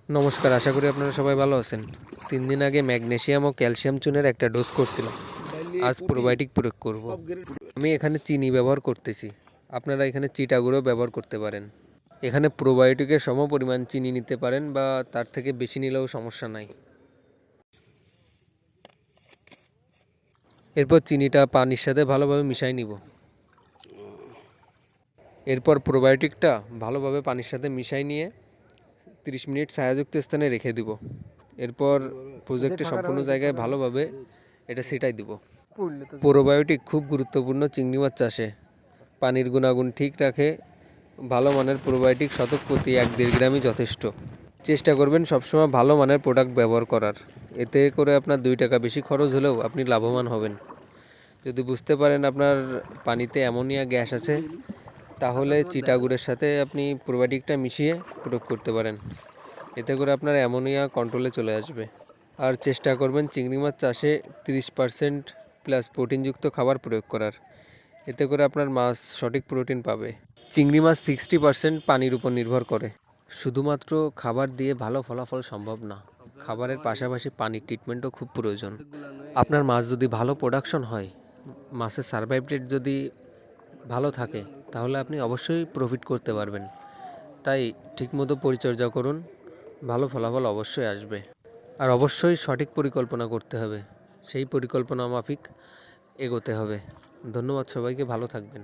নমস্কার, আশা করি আপনারা সবাই ভালো আছেন। 3 দিন আগে ম্যাগনেসিয়াম ও ক্যালসিয়াম চুনের একটা ডোজ করছিলাম। আজ প্রোবায়োটিক প্রয়োগ করব। আমি এখানে চিনি ব্যবহার করতেছি, আপনারা এখানে চিটা গুঁড়ো ব্যবহার করতে পারেন। এখানে প্রোবায়োটিকের সম পরিমাণ চিনি নিতে পারেন বা তার থেকে বেশি নিলেও সমস্যা নাই। এরপর চিনিটা পানির সাথে ভালোভাবে মিশাই নিব। এরপর প্রোবায়োটিকটা ভালোভাবে পানির সাথে মিশাই নিয়ে 30 মিনিট ছায়াযুক্ত স্থানে রেখে দিব। এরপর প্রজেক্টের সম্পূর্ণ জায়গায় ভালোভাবে এটা ছিটাই দিব। প্রোবায়োটিক খুব গুরুত্বপূর্ণ চিংড়ি মাছ চাষে। পানির গুণাগুণ ঠিক রাখে। ভালো মানের প্রোবায়োটিক শতক প্রতি 1-1.5 গ্রামই যথেষ্ট। চেষ্টা করবেন সবসময় ভালো মানের প্রোডাক্ট ব্যবহার করার। এতে করে আপনার 2 টাকা বেশি খরচ হলেও আপনি লাভবান হবেন। যদি বুঝতে পারেন আপনার পানিতে অ্যামোনিয়া গ্যাস আছে, তাহলে চিটাগুড়ের সাথে আপনি প্রোবায়োটিকটা মিশিয়ে প্রয়োগ করতে পারেন। এতে করে আপনার অ্যামোনিয়া কন্ট্রোলে চলে আসবে। আর চেষ্টা করবেন চিংড়ি মাছ চাষে 30% প্লাস প্রোটিনযুক্ত খাবার প্রয়োগ করার। এতে করে আপনার মাছ সঠিক প্রোটিন পাবে। চিংড়ি মাছ 60% পানির উপর নির্ভর করে। শুধুমাত্র খাবার দিয়ে ভালো ফলাফল সম্ভব না, খাবারের পাশাপাশি পানির ট্রিটমেন্টও খুব প্রয়োজন। আপনার মাছ যদি ভালো প্রোডাকশন হয়, মাছের সার্ভাইভ রেট যদি ভালো থাকে, তাহলে আপনি অবশ্যই প্রফিট করতে পারবেন। তাই ঠিকমতো পরিচর্যা করুন, ভালো ফলাফল অবশ্যই আসবে। আর অবশ্যই সঠিক পরিকল্পনা করতে হবে, সেই পরিকল্পনা মাফিক এগোতে হবে। ধন্যবাদ সবাইকে, ভালো থাকবেন।